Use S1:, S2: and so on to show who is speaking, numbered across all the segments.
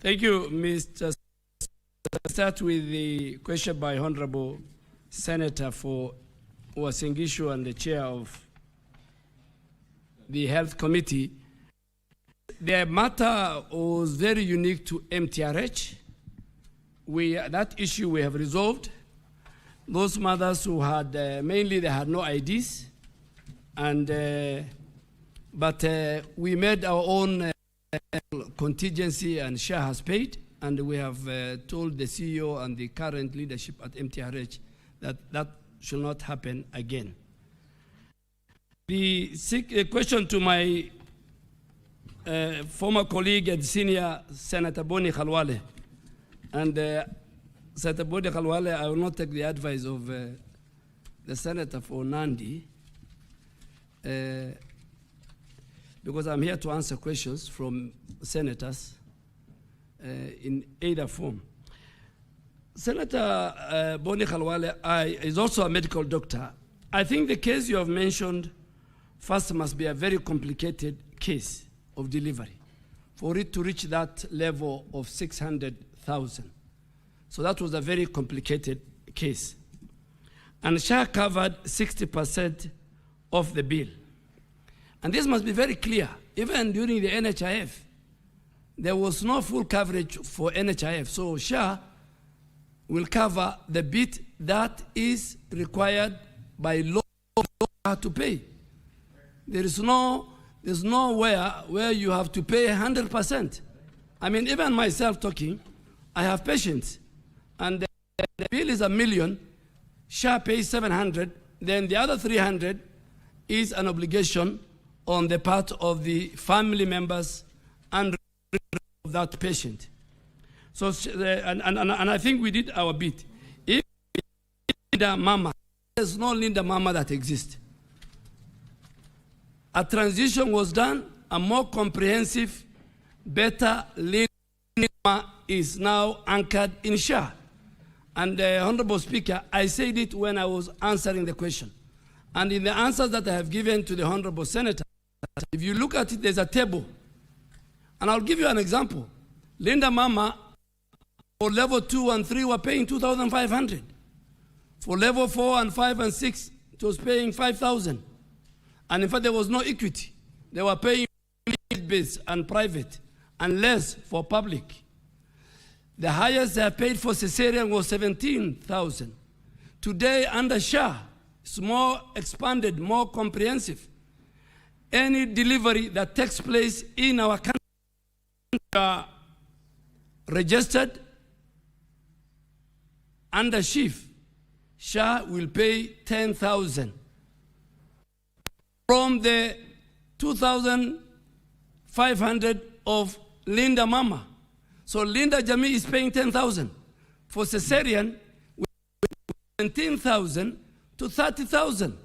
S1: Thank you, Mr. I'll start with the question by Honorable Senator for Uasin-Gishu and the chair of the Health Committee. The matter was very unique to MTRH. That issue we have resolved. Those mothers who had, mainly they had no IDs, and, but we made our own contingency, and SHA has paid, and we have told the CEO and the current leadership at MTRH that that should not happen again. The question to my former colleague and senior Senator Boni Khalwale, and Senator Boni Khalwale, I will not take the advice of the Senator for Nandi, because I'm here to answer questions from senators in either form. Senator Boni Khalwale is also a medical doctor. I think the case you have mentioned first must be a very complicated case of delivery for it to reach that level of 600,000. So that was a very complicated case. And SHA covered 60% of the bill. And this must be very clear. Even during the NHIF, there was no full coverage for NHIF. So SHA will cover the bit that is required by law to pay. There's nowhere where you have to pay 100%. I mean, even myself talking, I have patients, and the bill is $1 million, SHA pays 700, then the other 300 is an obligation on the part of the family members and of that patient. So, and I think we did our bit. If Linda Mama, there's no Linda Mama that exists. A transition was done, a more comprehensive, better Linda Mama is now anchored in SHA. And Honorable Speaker, I said it when I was answering the question. And in the answers that I have given to the Honorable Senator, if you look at it, there's a table. And I'll give you an example. Linda Mama, for level 2 and 3, were paying 2,500. For level 4 and 5 and 6, it was paying 5,000. And in fact, there was no equity. They were paying base and private, and less for public. The highest they have paid for cesarean was 17,000. Today, under SHA, it's more expanded, more comprehensive. Any delivery that takes place in our country are registered under SHIF. SHA will pay 10,000 from the 2,500 of Linda Mama. So Linda Jamii is paying 10,000 for cesarean, 17,000 to 30,000.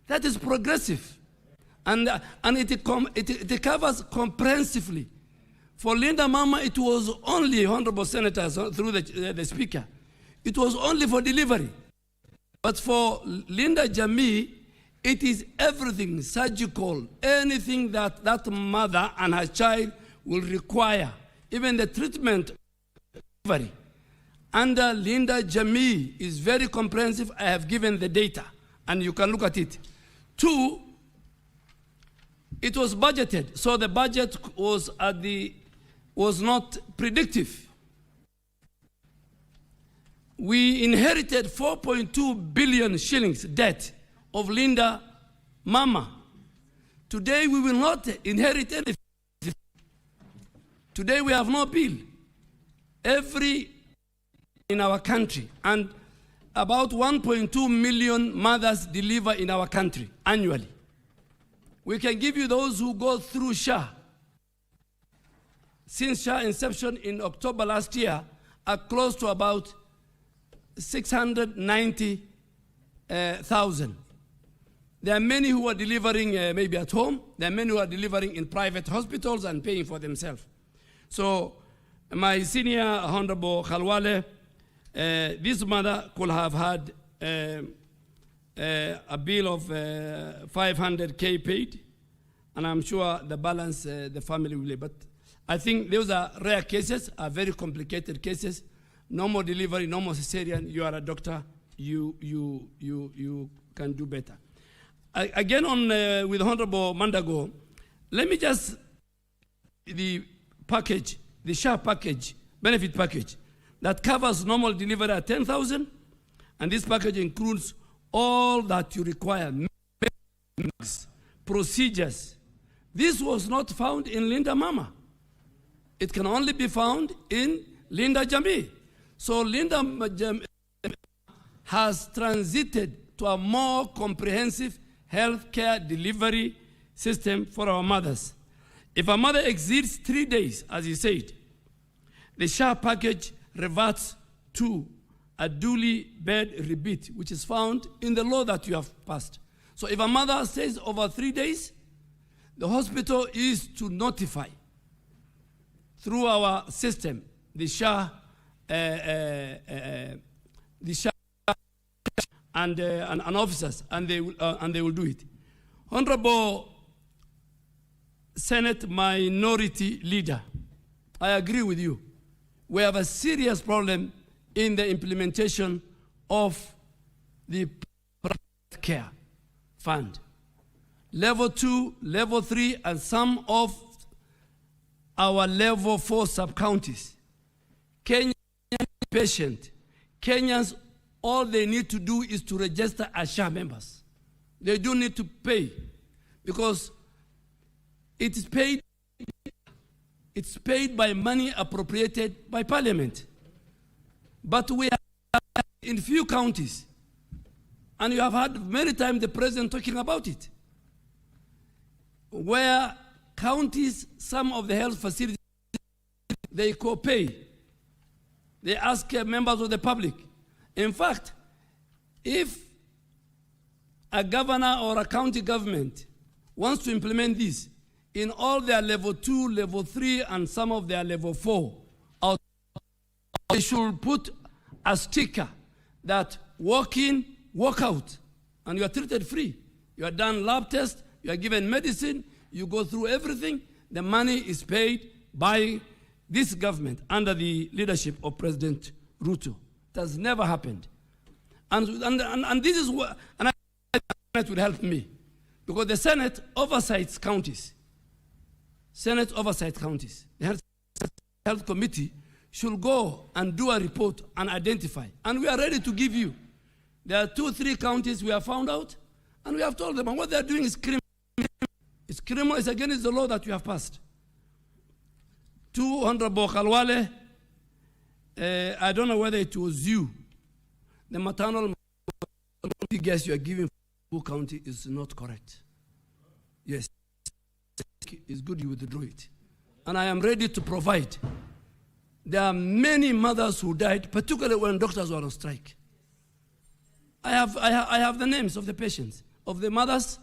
S1: That is progressive. And it covers comprehensively. For Linda Mama, it was only, Honorable Senators, through the Speaker, it was only for delivery. But for Linda Jamii, it is everything, surgical, anything that that mother and her child will require, even the treatment delivery. Under Linda Jamii is very comprehensive. I have given the data, and you can look at it. 2, it was budgeted, so the budget was not predictive. We inherited 4.2 billion shillings debt of Linda Mama. Today we will not inherit anything. Today we have no bill. Every in our country, and about 1.2 million mothers deliver in our country annually. We can give you those who go through SHA. Since SHA inception in October last year, are close to about 690,000. There are many who are delivering maybe at home. There are many who are delivering in private hospitals and paying for themselves. So my senior Honorable Khalwale, this mother could have had a bill of 500K paid, and I'm sure the balance the family will. But I think those are rare cases, are very complicated cases. No more delivery, no more cesarean. You are a doctor. You can do better. Again, with Honorable Mandago, let me just the package, the SHA package, benefit package that covers normal delivery at 10,000, and this package includes all that you require, procedures. This was not found in Linda Mama. It can only be found in Linda Jamii. So Linda Jamii has transited to a more comprehensive healthcare delivery system for our mothers. If a mother exceeds 3 days, as he said, the SHA package reverts to a duly bed rebate, which is found in the law that you have passed. So if a mother stays over 3 days, the hospital is to notify through our system, the SHA and officers, and they will do it. Honorable Senate Minority Leader, I agree with you. We have a serious problem in the implementation of the care fund. Level 2, level 3, and some of our level 4 sub-counties. Kenyan patient, Kenyans, all they need to do is to register as SHA members. They do need to pay because it's paid by money appropriated by Parliament. But we have in few counties, and you have heard many times the President talking about it, where counties, some of the health facilities, they co-pay. They ask members of the public. In fact, if a governor or a county government wants to implement this in all their level 2, level 3, and some of their level 4, they should put a sticker that walk in, walk out, and you are treated free. You are done lab test, you are given medicine, you go through everything. The money is paid by this government under the leadership of President Ruto. It has never happened. And this is what, and I think the Senate would help me, because the Senate oversights counties. Senate oversight counties. The health committee should go and do a report and identify. And we are ready to give you. There are 2, 3 counties we have found out, and we have told them, and what they are doing is criminal. It's criminal, it's against the law that you have passed. To Honorable Kalwale, I don't know whether it was you. The maternal guess you are giving for county is not correct. Yes, it's good you withdraw it. And I am ready to provide. There are many mothers who died, particularly when doctors were on strike. I have the names of the patients, of the mothers,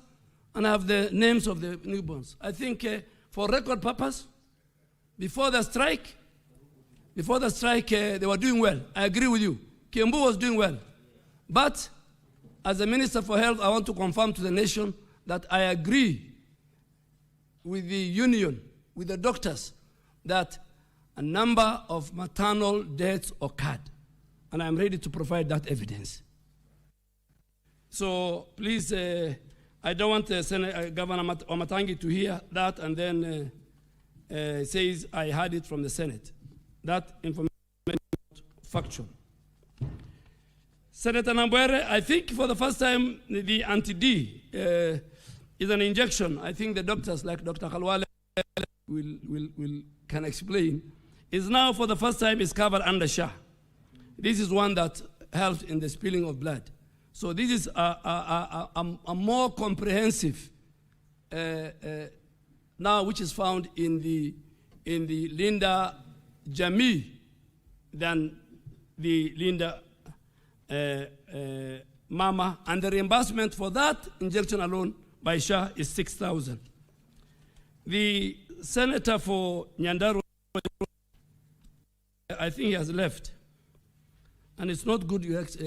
S1: and I have the names of the newborns. I think for record purpose, before the strike, they were doing well. I agree with you. Kiambu was doing well. But as a Minister for Health, I want to confirm to the nation that I agree with the union, with the doctors, that a number of maternal deaths occurred. And I'm ready to provide that evidence. So please, I don't want Governor Wamatangi to hear that and then says I heard it from the Senate. That information is not factual. Senator Nambwere, I think for the first time the anti-D is an injection. I think the doctors like Dr. Kalwale can explain. Is now for the first time is covered under SHA. This is one that helps in the spilling of blood. So this is a more comprehensive now, which is found in the Linda Jamii than the Linda Mama, and the reimbursement for that injection alone by SHA is 6,000. The senator for Nyandarua, I think he has left. And it's not good, you ask,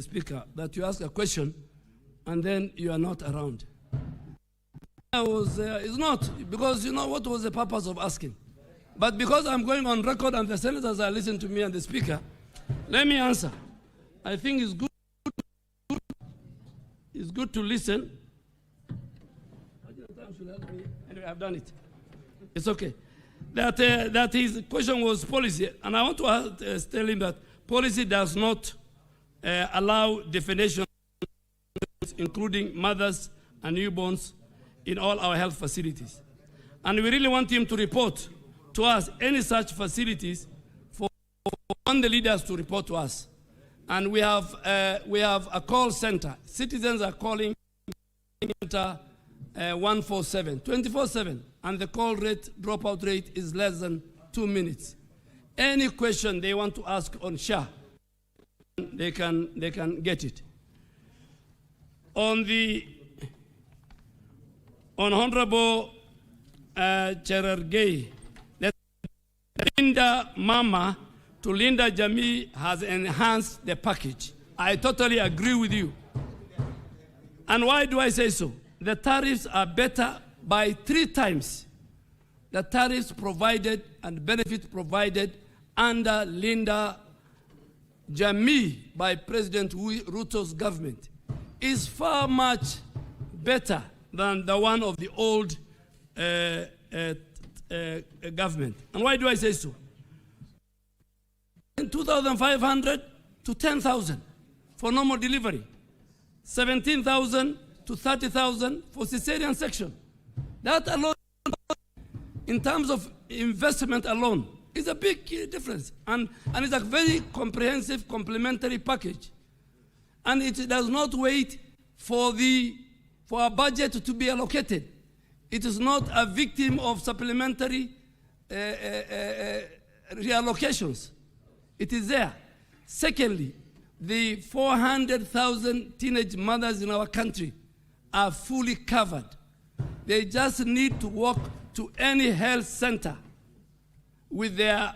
S1: Speaker, that you ask a question and then you are not around. It's not, because you know what was the purpose of asking? But because I'm going on record and the senators are listening to me and the speaker, let me answer. I think it's good to listen. Anyway, I've done it. It's okay. That his question was policy, and I want to tell him that policy does not allow definition, including mothers and newborns, in all our health facilities. And we really want him to report to us any such facilities for the leaders to report to us. And we have a call center. Citizens are calling 147, 24/7, and the call rate, dropout rate is less than 2 minutes. Any question they want to ask on SHA, they can get it. On Honorable Cherargei, Linda Mama to Linda Jamii has enhanced the package. I totally agree with you. And why do I say so? The tariffs are better by 3 times the tariffs provided and benefits provided under Linda Jamii by President Ruto's government is far much better than the one of the old government. And why do I say so? 2,500 to 10,000 for normal delivery, 17,000 to 30,000 for cesarean section. That alone, in terms of investment alone, is a big difference. And it's a very comprehensive complementary package. And it does not wait for a budget to be allocated. It is not a victim of supplementary reallocations. It is there. Secondly, the 400,000 teenage mothers in our country are fully covered. They just need to walk to any health center with their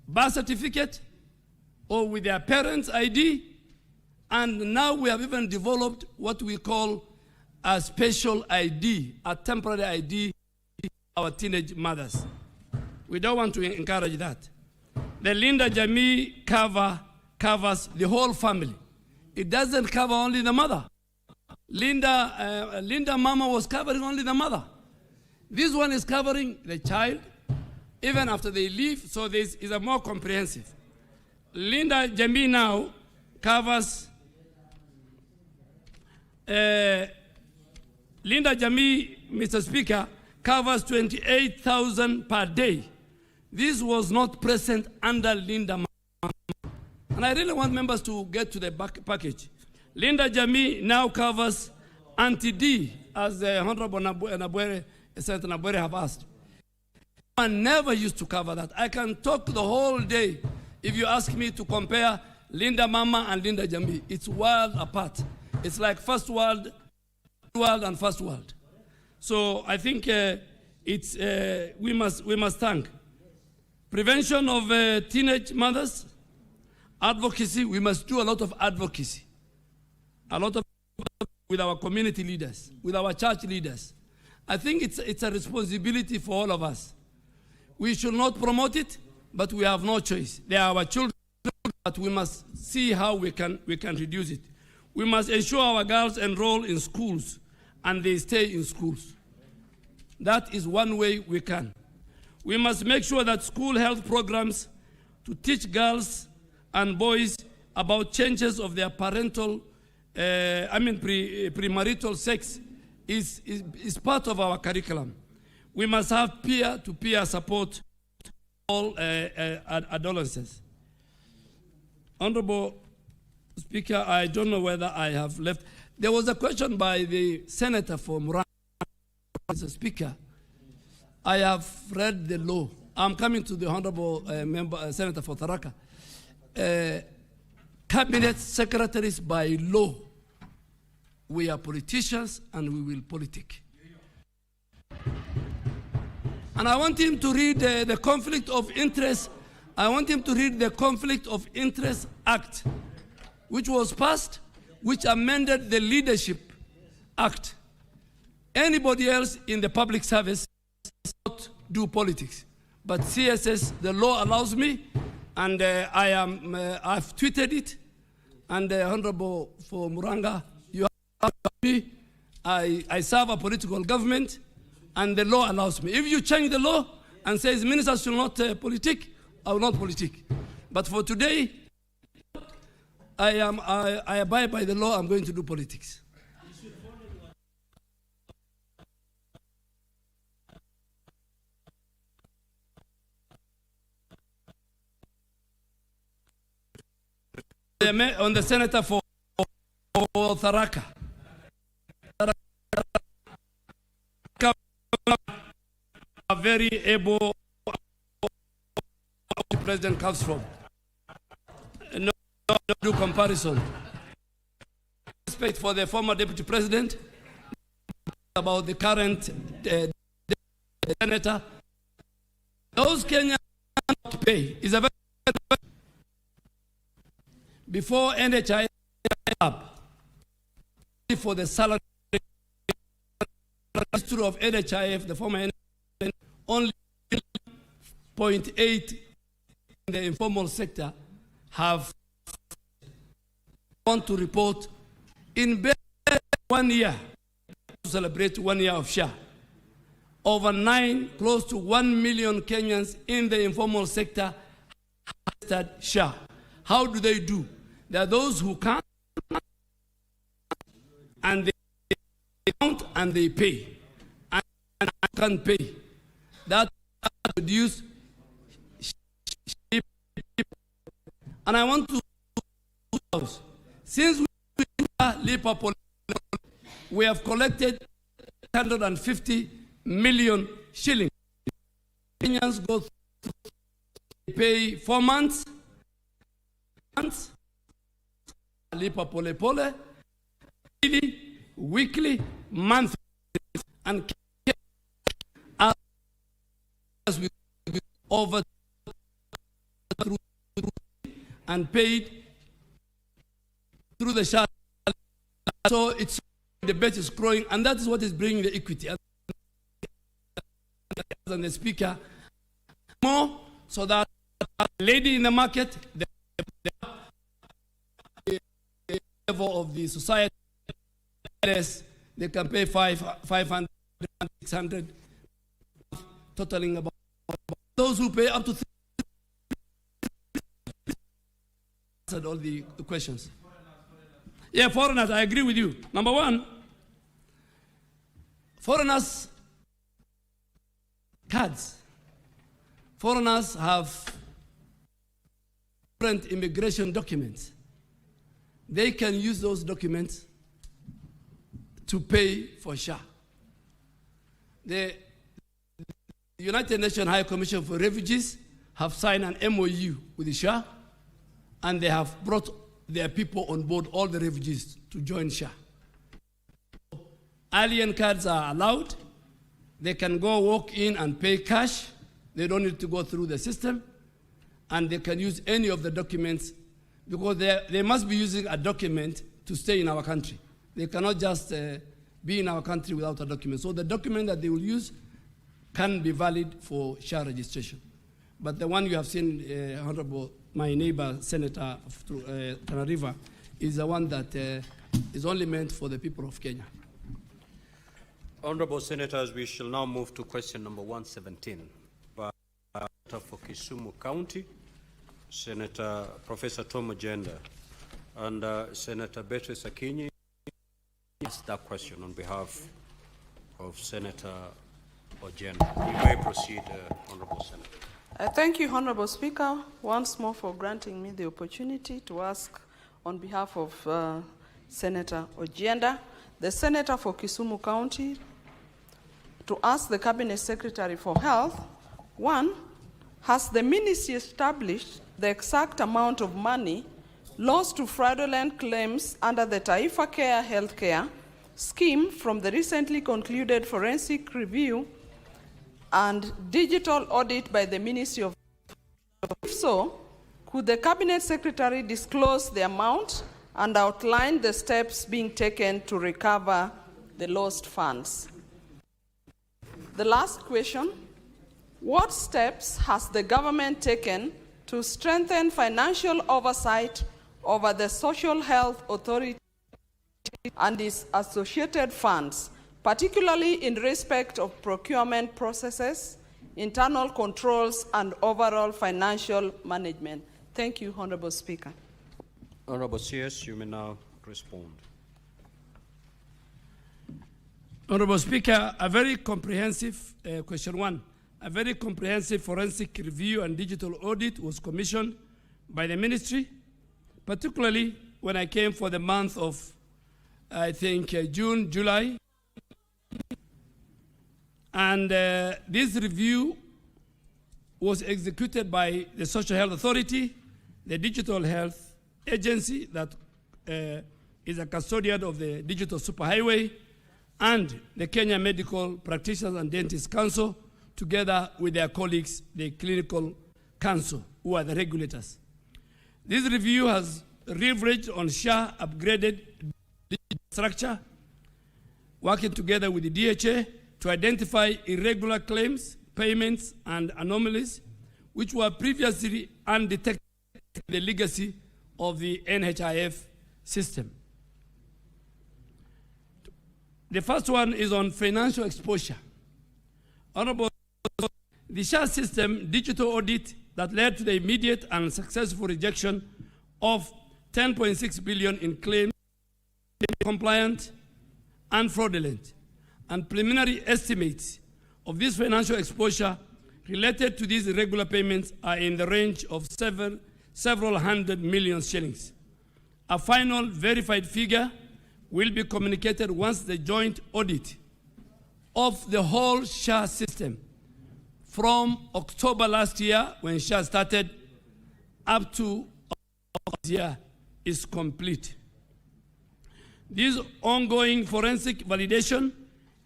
S1: birth certificate or with their parents' ID. And now we have even developed what we call a special ID, a temporary ID for our teenage mothers. We don't want to encourage that. The Linda Jamii covers the whole family. It doesn't cover only the mother. Linda Mama was covering only the mother. This one is covering the child, even after they leave, so this is a more comprehensive. Linda Jamii now covers, Linda Jamii, Mr. Speaker, covers 28,000 per day. This was not present under Linda Mama. And I really want members to get to the package. Linda Jamii now covers anti-D, as the Honorable Senator Nabwere have asked. I never used to cover that. I can talk the whole day if you ask me to compare Linda Mama and Linda Jamii. It's world apart. It's like first world and first world. So I think we must thank. Prevention of teenage mothers, advocacy, we must do a lot of advocacy. A lot of with our community leaders, with our church leaders. I think it's a responsibility for all of us. We should not promote it, but we have no choice. They are our children, but we must see how we can reduce it. We must ensure our girls enroll in schools and they stay in schools. That is one way we can. We must make sure that school health programs to teach girls and boys about changes of their parental, premarital sex is part of our curriculum. We must have peer-to-peer support for all adolescents. Honorable Speaker, I don't know whether I have left. There was a question by the Senator for Murang'a, Mr. Speaker. I have read the law. I'm coming to the Honorable Senator for Tharaka. Cabinet secretaries by law. We are politicians and we will politic. And I want him to read the Conflict of Interest. I want him to read the Conflict of Interest Act, which was passed, which amended the Leadership Act. Anybody else in the public service does not do politics. But CSS, the law allows me, and I've tweeted it, and Honorable for Muranga, you have me. I serve a political government, and the law allows me. If you change the law and says ministers should not politic, I will not politic. But for today, I abide by the law. I'm going to do politics. On the senator for Tharaka. A very able president comes from. No do comparison. Respect for the former deputy president, about the current senator. Those Kenyans pay is a very before NHIF up for the salary history of NHIF, the former NHIF, only 0.8 in the informal sector have want to report in 1 year to celebrate 1 year of SHA. Over close to 1 million Kenyans in the informal sector have SHA. How do they do? There are those who can't, and they count and they pay, and can't pay. That produce. And I want to, since we have collected 150 million shillings. Kenyans go through, pay 4 months. Lipa pole pole, daily, weekly, monthly, and as we over and paid through the SHA. So it's the bet is growing, and that is what is bringing the equity. And the speaker more, so that the lady in the market, the level of the society, they can pay 500, 600, totaling about those who pay up to answered all the questions. Yeah, foreigners, I agree with you. Number one, foreigners cards. Foreigners have different immigration documents. They can use those documents to pay for SHA. The United Nations High Commission for Refugees have signed an MOU with the SHA, and they have brought their people on board, all the refugees, to join SHA. Alien cards are allowed. They can go walk in and pay cash. They don't need to go through the system. And they can use any of the documents, because they must be using a document to stay in our country. They cannot just be in our country without a document. So the document that they will use can be valid for SHA registration. But the one you have seen, Honorable, my neighbor, Senator Tana River, is the one that is only meant for the people of Kenya.
S2: Honorable Senators, we shall now move to question number 117 by Senator for Kisumu County, Senator Professor Tom Ojenda, and Senator Beatrice Akinyi asked that question on behalf of Senator Ojenda. You may proceed, Honorable Senator.
S3: Thank you, Honorable Speaker, once more for granting me the opportunity to ask on behalf of Senator Ojenda, the Senator for Kisumu County, to ask the Cabinet Secretary for Health, one, has the Ministry established the exact amount of money lost to fraudulent claims under the Taifa Care Healthcare scheme from the recently concluded forensic review and digital audit by the Ministry of Health? If so, could the Cabinet Secretary disclose the amount and outline the steps being taken to recover the lost funds? The last question What steps has the government taken to strengthen financial oversight over the Social Health Authority and its associated funds, particularly in respect of procurement processes, internal controls, and overall financial management? Thank you, Honorable Speaker.
S2: Honorable CS, you may now respond.
S1: Honorable Speaker, a very comprehensive, question one, a very comprehensive forensic review and digital audit was commissioned by the ministry, particularly when I came for the month of, I think, June, July. And this review was executed by the Social Health Authority, the Digital Health Agency that is a custodian of the Digital Superhighway, and the Kenya Medical Practitioners and Dentists Council, together with their colleagues, the Clinical Council, who are the regulators. This review has leveraged on SHA upgraded digital structure, working together with the DHA to identify irregular claims, payments, and anomalies, which were previously undetected in the legacy of the NHIF system. The first one is on financial exposure. Honorable, the SHA system digital audit that led to the immediate and successful rejection of 10.6 billion in claims compliant and fraudulent, and preliminary estimates of this financial exposure related to these irregular payments are in the range of several hundred million shillings. A final verified figure will be communicated once the joint audit of the whole SHA system from October last year, when SHA started, up to this year is complete. This ongoing forensic validation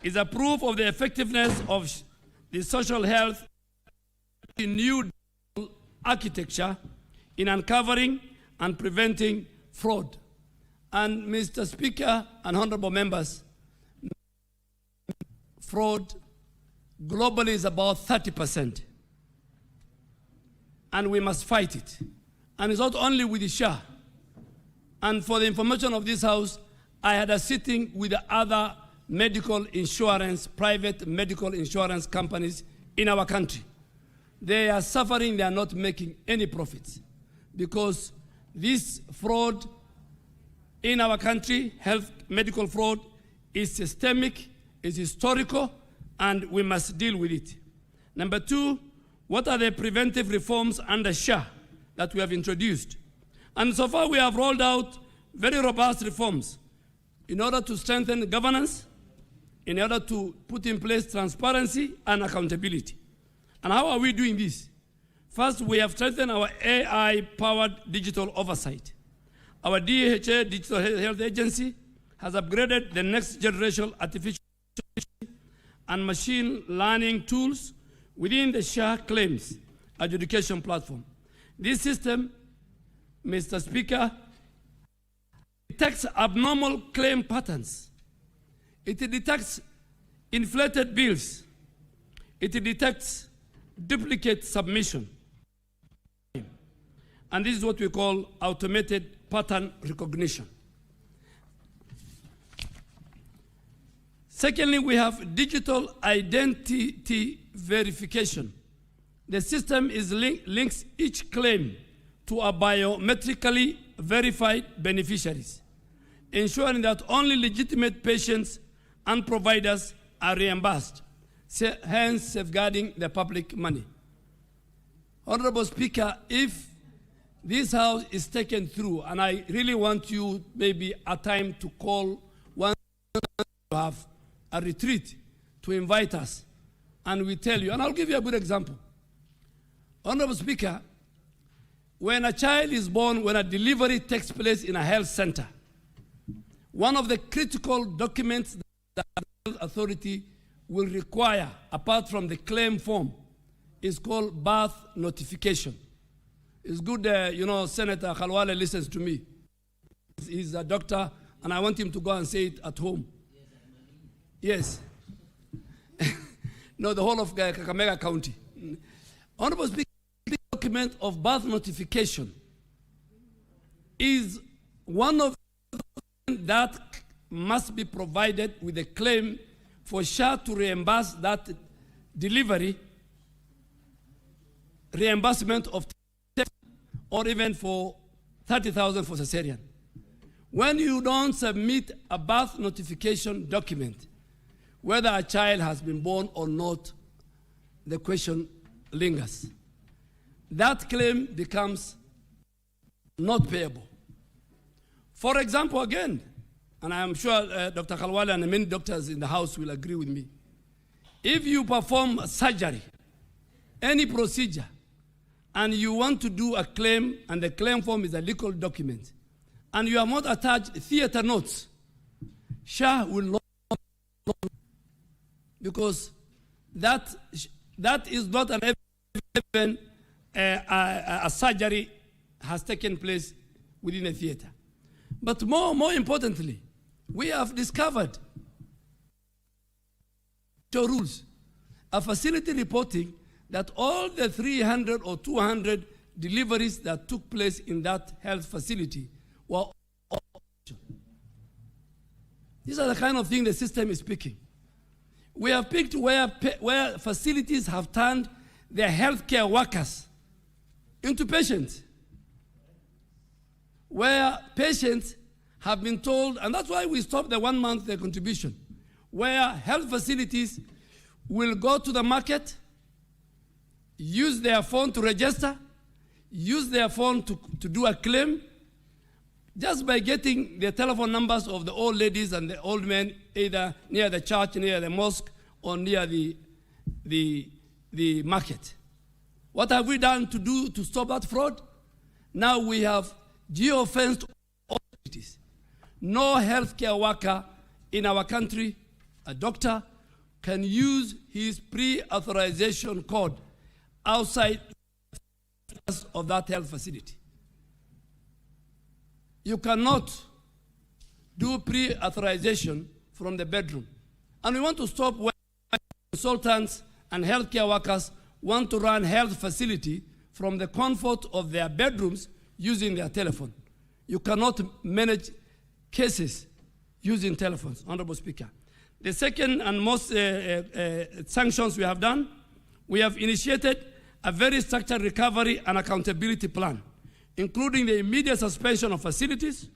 S1: is a proof of the effectiveness of the social health new architecture in uncovering and preventing fraud. And Mr. Speaker and honorable members, fraud globally is about 30%. And we must fight it. And it's not only with the SHA. And for the information of this House, I had a sitting with the other medical insurance, private medical insurance companies in our country. They are suffering, they are not making any profits, because this fraud in our country, medical fraud, is systemic, is historical, and we must deal with it. Number two, what are the preventive reforms under SHA that we have introduced? And so far we have rolled out very robust reforms in order to strengthen governance, in order to put in place transparency and accountability. And how are we doing this? First, we have strengthened our AI-powered digital oversight. Our DHA, Digital Health Agency, has upgraded the next generation artificial and machine learning tools within the SHA claims adjudication platform. This system, Mr. Speaker, detects abnormal claim patterns. It detects inflated bills. It detects duplicate submission. And this is what we call automated pattern recognition. Secondly, we have digital identity verification. The system links each claim to a biometrically verified beneficiaries, ensuring that only legitimate patients and providers are reimbursed, hence safeguarding the public money. Honorable Speaker, if this House is taken through, and I really want you maybe a time to call one to have a retreat to invite us, and we tell you, and I'll give you a good example. Honorable Speaker, when a child is born, when a delivery takes place in a health center, one of the critical documents that the health authority will require, apart from the claim form, is called birth notification. It's good, Senator Khalwale listens to me. He's a doctor, and I want him to go and say it at home. Yes. No, the whole of Kakamega County. Honorable Speaker, the document of birth notification is one of that must be provided with a claim for SHA to reimburse that delivery, reimbursement of or even for 30,000 for cesarean. When you don't submit a birth notification document, whether a child has been born or not, the question lingers. That claim becomes not payable. For example, again, and I am sure Dr. Khalwale and many doctors in the House will agree with me, if you perform surgery, any procedure, and you want to do a claim, and the claim form is a legal document, and you have not attached theater notes, SHA will not, because that is not an evidence a surgery has taken place within a theater. But more importantly, we have discovered rules, a facility reporting that all the 300 or 200 deliveries that took place in that health facility were all. These are the kind of things the system is picking. We have picked where facilities have turned their healthcare workers into patients, where patients have been told, and that's why we stopped the 1 month contribution, where health facilities will go to the market, use their phone to register, use their phone to do a claim, just by getting the telephone numbers of the old ladies and the old men, either near the church, near the mosque, or near the market. What have we done to stop that fraud? Now we have geo-fenced authorities. No healthcare worker in our country, a doctor, can use his pre-authorization code outside of that health facility. You cannot do pre-authorization from the bedroom. And we want to stop when consultants and healthcare workers want to run health facility from the comfort of their bedrooms using their telephone. You cannot manage cases using telephones, Honorable Speaker. The second and most sanctions we have done, we have initiated a very structured recovery and accountability plan, including the immediate suspension of facilities,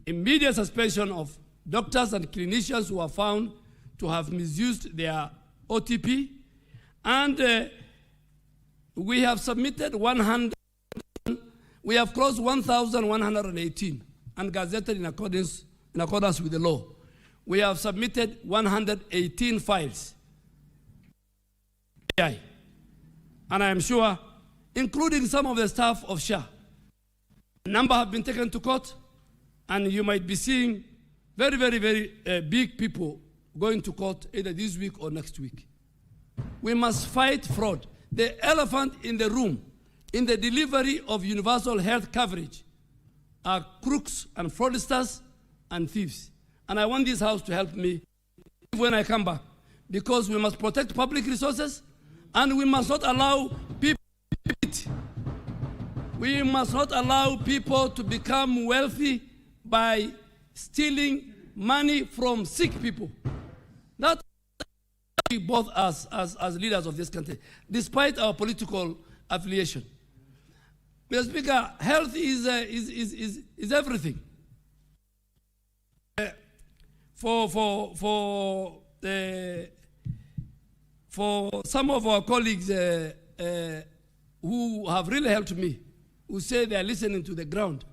S1: immediate suspension of doctors and clinicians who are found to have misused their OTP, and we have submitted we have closed 1,118 and gazetted in accordance with the law. We have submitted 118 files. And I am sure, including some of the staff of SHA, a number have been taken to court, and you might be seeing very, very, very big people going to court either this week or next week. We must fight fraud. The elephant in the room in the delivery of universal health coverage are crooks and fraudsters and thieves. And I want this House to help me when I come back, because we must protect public resources, and we must not allow people to become wealthy by stealing money from sick people. That both us as leaders of this country, despite our political affiliation. Mr. Speaker, health is everything. For some of our colleagues who have really helped me, who say they are listening to the ground.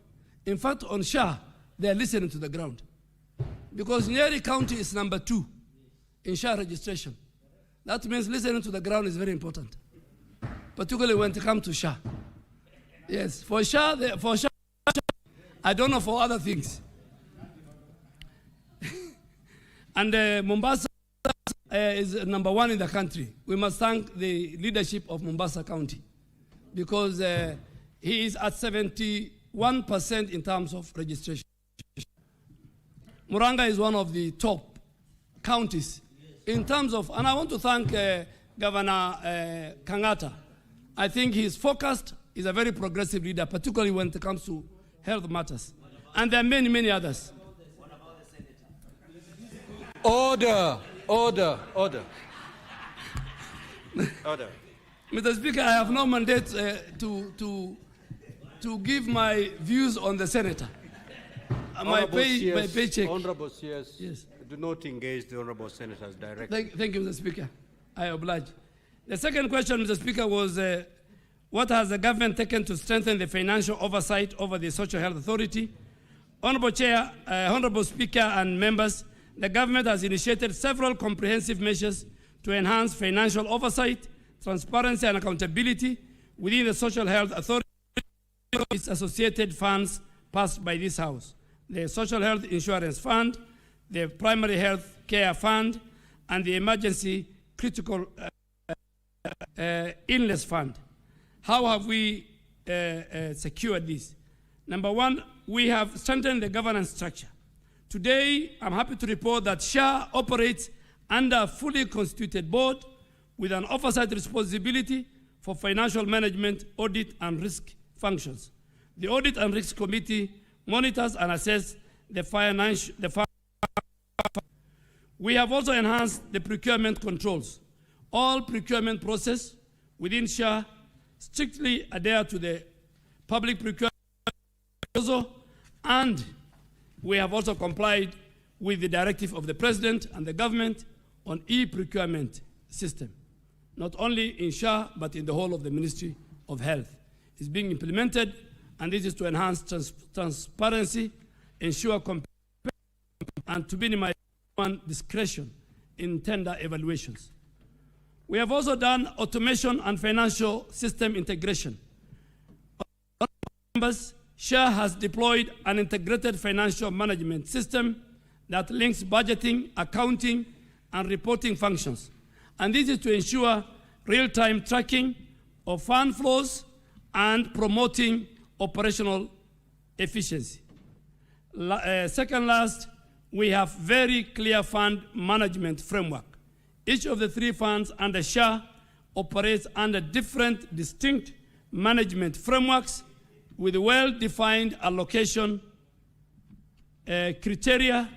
S1: In fact, on SHA, they are listening to the ground. Because Nyeri County is number 2 in SHA registration. That means listening to the ground is very important, particularly when it comes to SHA. Yes, for SHA, I don't know for other things. And Mombasa is number 1 in the country. We must thank the leadership of Mombasa County, because he is at 71% in terms of registration. Muranga is one of the top counties in terms of, and I want to thank Governor Kangata. I think he's focused, he's a very progressive leader, particularly when it comes to health matters. And there are many, many others.
S2: Order, order, order. Order.
S1: Mr. Speaker, I have no mandate to give my views on the senator. My paycheck.
S2: Honorable CS,
S1: yes.
S2: Do not engage the Honorable Senators directly.
S1: Thank you, Mr. Speaker. I oblige. The second question, Mr. Speaker, was what has the government taken to strengthen the financial oversight over the Social Health Authority? Honorable Chair, Honorable Speaker and members, the government has initiated several comprehensive measures to enhance financial oversight, transparency and accountability within the Social Health Authority and its associated funds passed by this House. The Social Health Insurance Fund, the Primary Health Care Fund, and the Emergency Critical Illness Fund. How have we secured this? Number one, we have strengthened the governance structure. Today, I'm happy to report that SHA operates under a fully constituted board with an oversight responsibility for financial management, audit, and risk functions. The Audit and Risk Committee monitors and assesses the financial. We have also enhanced the procurement controls. All procurement process within SHA strictly adhere to the public procurement proposal, and we have also complied with the directive of the President and the government on e-procurement system, not only in SHA, but in the whole of the Ministry of Health. It's being implemented, and this is to enhance transparency, ensure competition, and to minimize human discretion in tender evaluations. We have also done automation and financial system integration. Members, SHA has deployed an integrated financial management system that links budgeting, accounting, and reporting functions. And this is to ensure real-time tracking of fund flows and promoting operational efficiency. Second last, we have very clear fund management framework. Each of the three funds under SHA operates under different distinct management frameworks with well-defined allocation criteria,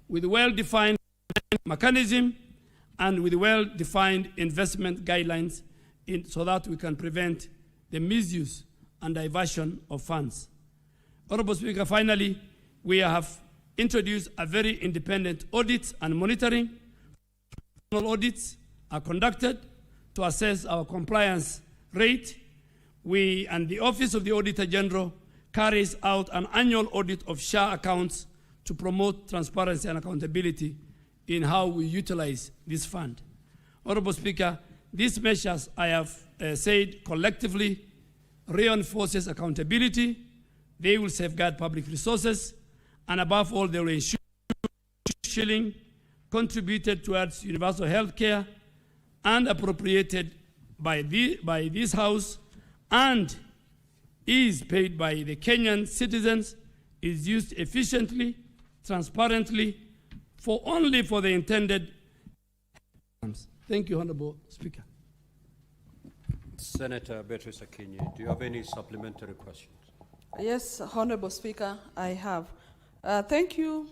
S1: with well-defined mechanism, and with well-defined investment guidelines so that we can prevent the misuse and diversion of funds. Honorable Speaker, finally, we have introduced a very independent audit and monitoring. Audits are conducted to assess our compliance rate. We and the Office of the Auditor General carries out an annual audit of SHA accounts to promote transparency and accountability in how we utilize this fund. Honorable Speaker, these measures I have said collectively reinforces accountability. They will safeguard public resources, and above all, they will ensure shilling contributed towards universal health care and appropriated by this House and is paid by the Kenyan citizens is used efficiently, transparently, only for the intended. Thank you, Honorable Speaker.
S2: Senator Beatrice Akinyi, do you have any supplementary questions?
S3: Yes, Honorable Speaker, I have. Thank you.